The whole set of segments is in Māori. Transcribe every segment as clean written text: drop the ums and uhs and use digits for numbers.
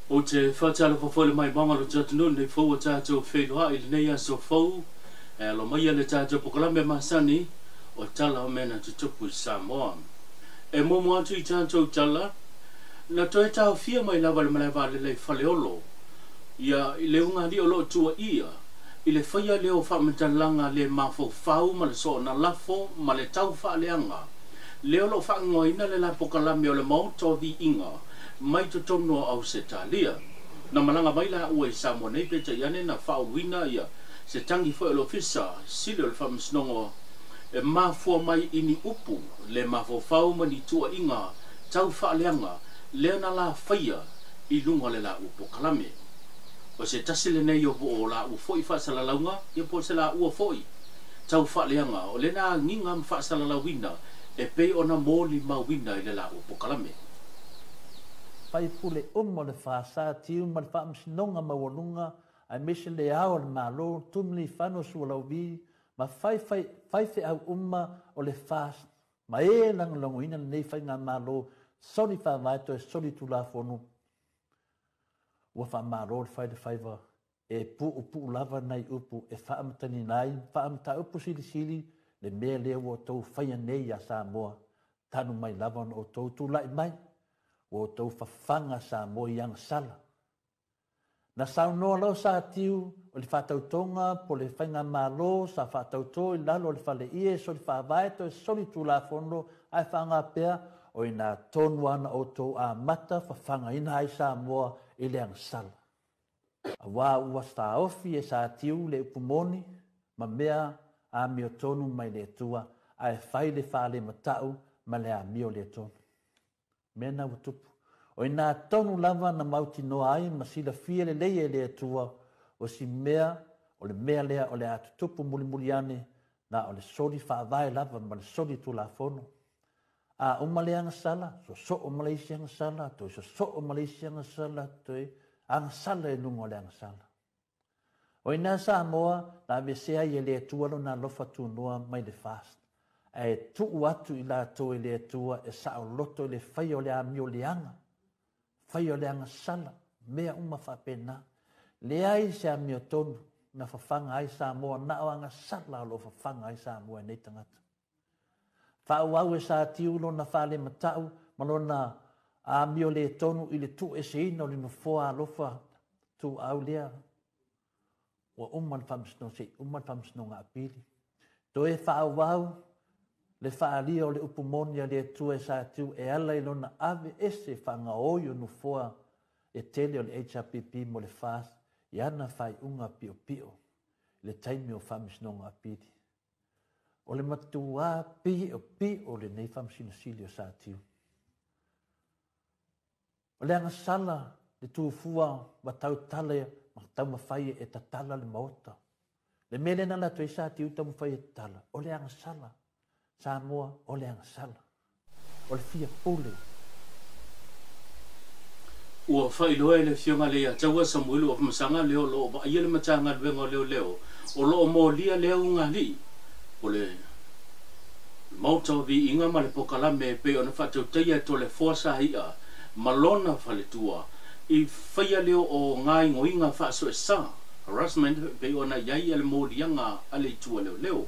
O te whātala whawhole mai manga lo tātunu nei whau a tātou whenua i nei a so whau lo mai le tātou pokalame masani o tala o mena te tupu i Samoa. E momo atu i tātou tala na toi tāu whia mai lava le malaiwa le lei whaleolo ia i le unga ni o lo tua ia i le whaia leo whamatalanga le mawhau whau ma le so na lafo ma le tau whaaleanga leo lo whaangoina le la pokalame o le mauto vi inga mai to tono au se talia na malanga mai la ua i Samoa nei pe te iane na whauwina ia se tangi fo e lo fisa sile o le whamasnongo e mafua mai ini upu le mafo whau mani tua inga tau whaaleanga leo na la whaia i lunga le la upo kalame o se tasile nei o o la u foi whaasalalaunga ia po se la ua foi tau whaaleanga o le na nginga whaasalalawina e pei ona moli mawina i le la upo kalame pai pule mo le whaasa tiu ma le whaamsinonga mawalunga ai mese le ao le malo tumli whano sualaubi ma fai fe au o le whaas ma e langalongoina nei whai ngā malo sori whaamaito e sori tula whonu ua whaamaro le whai le whaiva e pu lava nei upu e whaamatani nai whaamata upu sili le mea lea ua tau whaia nei a Samoa tanu mai lava o tau tulai mai o tau whawhanga Samoa i ang sala. Na saunoa lau sa tiu o le whatautonga po le whainga malo sa whatauto i lalo le whale ie so le whaavaeto e soli tula fono ai whanga pea o ina tonu ana o tau a mata whawhanga ina ai Samoa i le ang sala. A wā ua sta ofi e sa tiu le upumoni ma mea a mio tonu mai le tua ai whai le whale matau ma le a mio le tonu. Mena utupu. O ina tonu lava na mauti noa ai ma sila fia le leia le atua o si mea o le mea lea o le atutupu mulimuliane na o le sori whaavae lava ma le sori tu la fono. A umale anga sala, so o Malaysia anga sala, toi so o Malaysia anga sala, toi anga sala e nungo le anga sala. O ina Samoa na mesea i le atua lo na lofa tu noa mai le fast. E tu atu i la to i le atua e sa o loto i le whai o le amio le anga. Whai o le anga sala, mea uma whapena. Le ai se amio tonu na whawhanga ai Samoa na o anga sala lo whawhanga ai Samoa nei tangata. Whau au e sa tiulo na whale matau, malo na amio le tonu i le tu e se ino le no foa alofa tu au lea. Wa umman whamsno ngā pili. To e whau au, le whaalia o le upumonia le tue sa tiu e ala ilona ave ese whanga oio no foa e tele o le HRPP mo le whaas i ana whai unga pio pio le taimi o whamisnonga pili. O le matua pio le nei whamsinosili o sa tiu. O le anga sala le tuufua wa tau tale ma tau mawhai e tatala le maota. Le mele na la tue sa tiu tau mawhai e tala. O le anga sala. Samoa o le anga sala. O le fia pule. Ua whailoa e le fionga lea taua Samuelu o masanga leo lo ba ia le matanga luenga leo o lo mo lia leo unga li o le mauta vi inga ma le pokalame pe ona whatau teia to le fosa ia malona whaletua i whaia leo o ngai ngoinga whaso e sa harassment pe ona iai ale mo lianga ale tua leo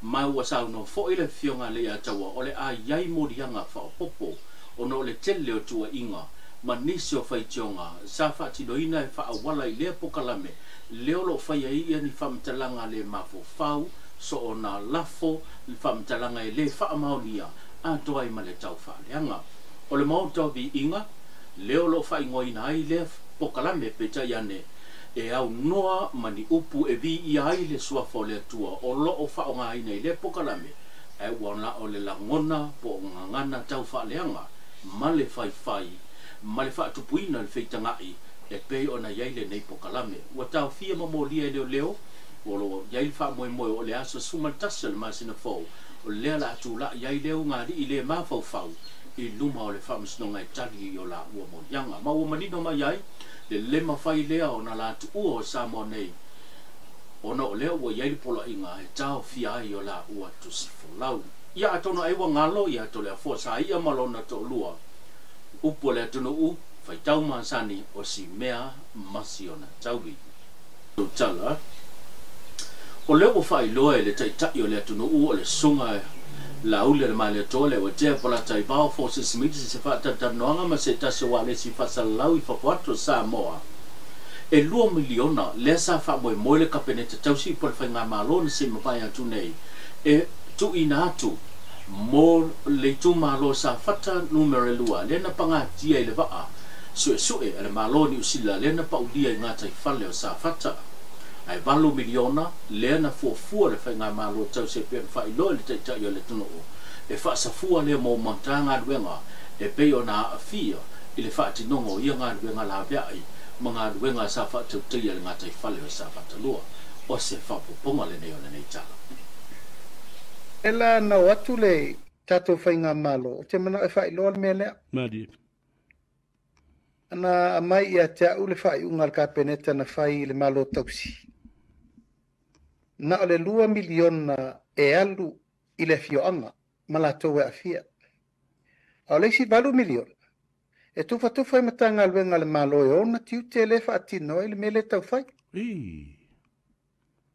mai ua sau no fo ile fionga le atawa ole a yai morianga fa popo ono le tele o tua inga ma nisi o fai tionga sa fa tidoina e fa wala i le pokalame leo lo fai ai ni famtalanga le mafo fau so ona lafo le famtalanga e le fa maonia a toai ma le tau fa leanga o le mauta vi inga leo lo fai ngoina ai le pokalame pe taiane e au noa mani upu e vi i ai le suafo le tua o lo o whao ngā ina i le pokalame e wana o le langona po ngangana tau whaaleanga ma le whai ma le whaatupuina le wheitangai e pei o na iai le nei pokalame ua tau fia mamolia leo leo o lo iai le wha moe o le aso sumaltasa le masina fau o lea la atu la iai leo ngāri i le mawhau i luma o le whamasnonga e tali i o la ua morianga ma ua manino ma iai le lema fai lea o na latu ua o Samoa nei ona o lea ua iai le pola inga e tau fia ai o la ua tusifolau ia atono aiwa ngalo ia to le afo sa ia malona to lua upo le atono fai tau masani o si mea masiona tauwi to tala o le o fai loa le tai tai o le tunu o le sunga la ule le male tole o te pola tai bao forces meet se fa ta noanga ma se ta se wale si fa salau I fa 4 Samoa e 2 miliona le sa fa mo le kapenete tausi por fa nga malo se mapai atu nei e tu inatu mo le tu malo sa fata numero lua le na panga tia le va so le malo ni usila le na paudia ngata I fale o sa fata ai valo miliona le na fu le fa nga malo tausi pe fa ilo le te yo le tuno e fa sa fu le mo montanga duenga e pe ona afia ile fa ti nongo ia nga duenga la bia ai mga duenga sa fa te te ia ngata I fale o sa fata lua o se fa ponga le nei ona nei tala ela na watu le tato whainga malo te mana e whai loa mea lea Madi ana mai ia te au le whai unga ka peneta na whai le malo tausi na o le 2 miliona e alu I le fioanga ma la tau e afia o le si 2 miliona e tufa e matanga luenga le malo e ona tiu te le wha atino le mele tau whai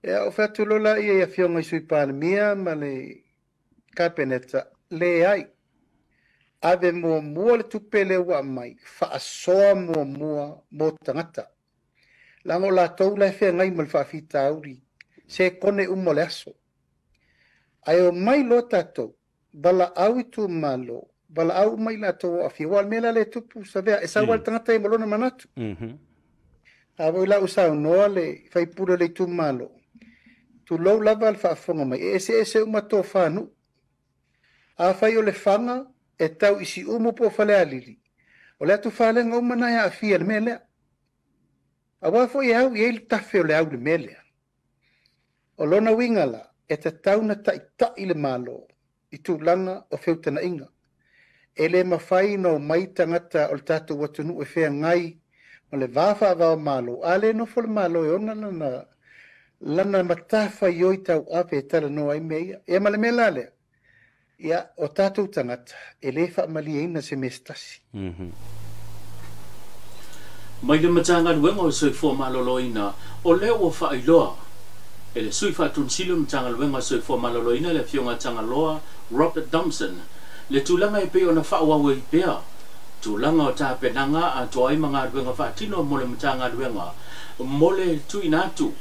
e o whatu lola ia fionga I sui panemia ma le ka peneta le ai ave mua le tupele ua mai whaasoa mua mo tangata lango la tau le whea ngai mal whaafita auri se kone umo le aso ai o mai lo tatou bala au I tu malo bala au mai la tau a fia wal mela le tupu sa vea e sa wal tangata I malona manatu avo ila usau noa le whaipura le tu malo tu lau lava al whaafonga mai e se umato whanu a whai o le whanga e tau isi umu po whale alili o le atu whalenga umana ia a fia le mea lea a wafo I au I ele tafe o le au le mea lea o lona wingala e te tau na tai le malo I tu langa o whiutana inga e le mawhai no mai tangata o le tatu watunu e whea ngai o le wafa avao malo a le no fo le malo e ona lana matafa ioi tau ape e tala no ai mea e ma le mea la lea ia o tatou tangata e le whaamaliaina se mestasi. Mai le matanga luenga o soi fo maloloina o le o whailoa e le sui whaatunsilo matanga luenga o soi fo maloloina le fionga tanga loa Robert Thompson le tūlanga e pe o na whaawawe I pea tūlanga o tā penanga a toai mga luenga whaatino mo le matanga luenga mo le tuinatu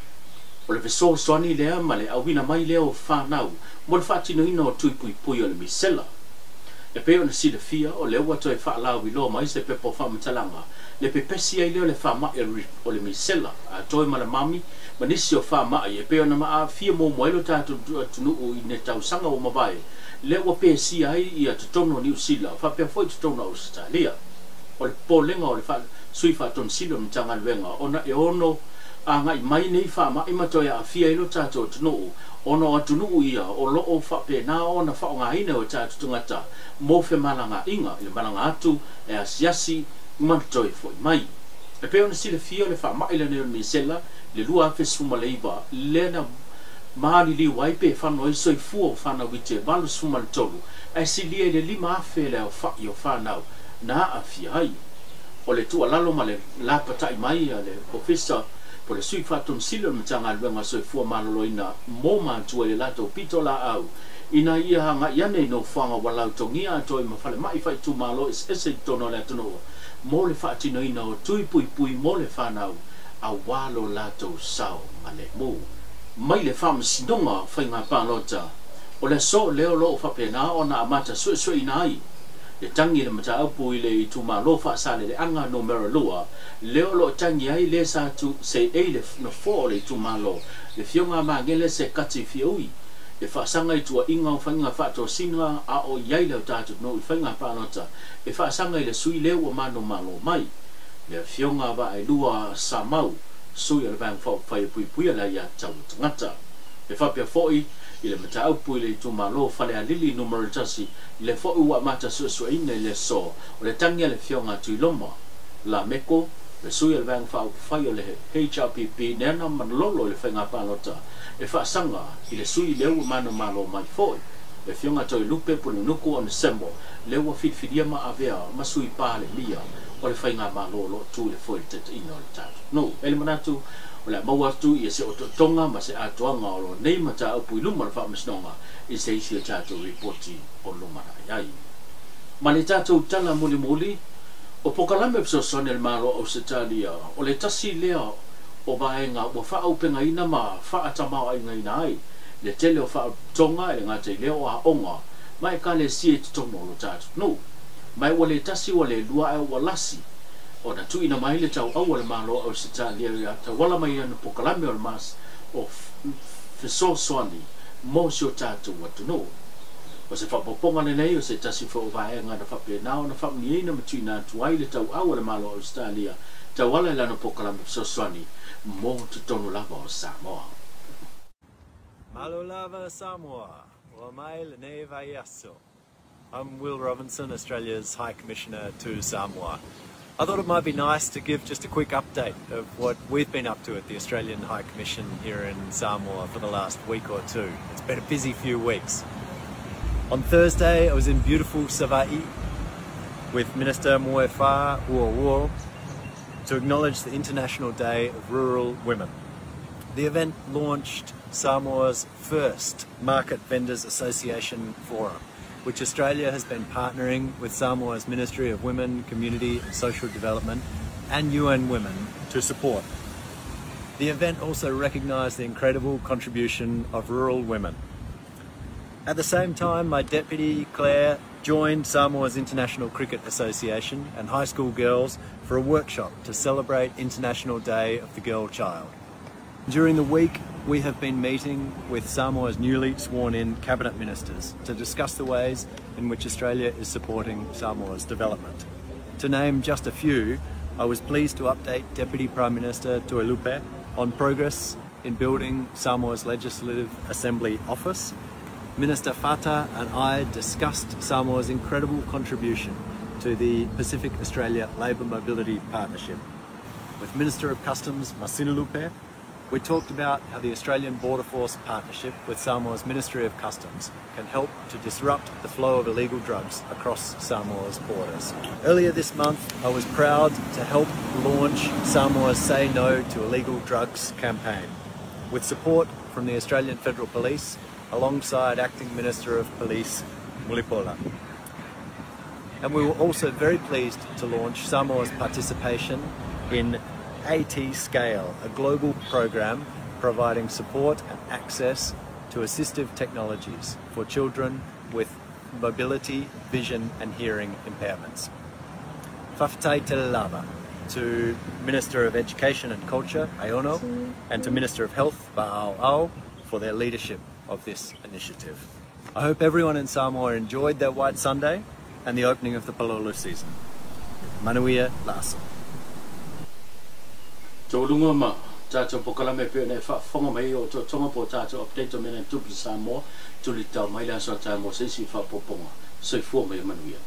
o le veso soani lea ma le awina mai lea o whanau mo le whaatino ina o tui pui o le misela e pe o na sida fia o le ua toi whaalau I lo mai se pepo whamatalanga le pepesi ai leo le whamai o le misela a toi ma le mami ma nisi o whamai e pe o na maa fia mo moelo tātu tunu o I ne tausanga o mabai le ua pesi ai I a tutono New Zealand whapea foi tutono Australia o le polenga o le sui whaaton silo mtanga luenga ona e ono a ngai mai nei whamai matoia a fia ilo tātu tunu ono atunu ia o lo o whape na ona whaonga hine o tātu tungata mo fe malanga inga I le malanga atu e asiasi mantoi foi mai e pe ona sile fia le whamai le neo misela le lua fesuma leiva le na maali li waipe whanoi soi fua o whana wite malu suma le tolu e silia le 5 afe le o whai o whanau na a fia hai o le tua lalo ma le lapatai mai a le professor po le sui whatun silo matanga luenga soi fua maloloina mo mantua le lato pito la au ina ia hanga iane no whanga walau tongia atoi mawhale mai whai tu malo ese tono le atono mo le whaatino ina o tui pui mo le whanau a walo lato sao ma le mo mai le wham sinonga whainga pālota o le so leo lo whapena o na amata sui ina ai le tangi le mata aupu I le I tu malo whaasale le anga no mera lua leo lo tangi ai le sa tu se e le no fo le tu malo le fionga mangele se kati fioi le whaasanga I tua inga o whainga whaato singa a o iai leo tātu no I whainga pālota le whaasanga I le sui leo o mano malo mai le fionga wa ai lua sa mau sui le bang whai pui la ia tau tangata le whapea foi I le mata aupu I le tu malo whale a lili numero tasi le fo'i ua mata suesuaina I le so o le tangia le fionga tui loma la meko le sui le bang whai o le HRPP nena manlolo le whainga pālota le whaasanga I le sui leu mano malo mai foi le fionga toi lupe punu nuku on sembo le ua fitfidia ma avea ma sui pā le lia o le whainga malo lo tu le foi te ino le tātou. No, ele manatu o le maua tu i se o tonga ma se atoanga o lo nei ma tā upu i luma le whaamasnonga i se isi o tātou reporti o luma na iai. Ma le tātou tala muli muli, o pokalame pso sone le maro o se talia, o le tasi lea o vaenga o whaaupenga ina ma whaatamao ai ngai nai, le tele o whaatonga e ngā te leo a onga, mai ka le sie te tono lo tātou. No, mai o le tasi o le lua e o lasi, o na tu ina mai le tau au le maro o se talia ia, ta wala mai anu pokalame o le mas o fiso soani, mo si o tātou watu no. O se whapoponga nei o se tasi wha o vaenga na whapea nao na whapni eina matui nā tuai le tau au le malo o Australia, ta wala lana pokalame fiso soani, mo te tono lava o Samoa. Malo lava Samoa, o mai le nei vai aso. I'm Will Robinson, Australia's High Commissioner to Samoa. I thought it might be nice to give just a quick update of what we've been up to at the Australian High Commission here in Samoa for the last week or two. It's been a busy few weeks. On Thursday, I was in beautiful Savaii with Minister Moefa Uowo to acknowledge the International Day of Rural Women. The event launched Samoa's first Market Vendors Association Forum, which Australia has been partnering with Samoa's Ministry of Women, Community and Social Development and UN Women to support. The event also recognised the incredible contribution of rural women. At the same time, my deputy, Claire, joined Samoa's International Cricket Association and high school girls for a workshop to celebrate International Day of the Girl Child. During the week, we have been meeting with Samoa's newly sworn-in cabinet ministers to discuss the ways in which Australia is supporting Samoa's development. To name just a few, I was pleased to update Deputy Prime Minister Tuilupe on progress in building Samoa's Legislative Assembly office. Minister Fata and I discussed Samoa's incredible contribution to the Pacific Australia Labour Mobility Partnership. With Minister of Customs Masinalupe, we talked about how the Australian Border Force partnership with Samoa's Ministry of Customs can help to disrupt the flow of illegal drugs across Samoa's borders. Earlier this month, I was proud to help launch Samoa's Say No to Illegal Drugs campaign, with support from the Australian Federal Police, alongside Acting Minister of Police Mulipola. And we were also very pleased to launch Samoa's participation in AT-Scale, a global program providing support and access to assistive technologies for children with mobility, vision and hearing impairments. Whawhatai te lava to Minister of Education and Culture, Aiono, and to Minister of Health, Va'ao'ao, for their leadership of this initiative. I hope everyone in Samoa enjoyed their White Sunday and the opening of the Palolo season. Manuia Larson. Tōlunga ma, tātou pokalame pēo nei whaafonga mai o tō tonga po tātou update o mena tupi Samoa, tuli tau mai la sa tāmo sensi whaapoponga, soifua mai manuia.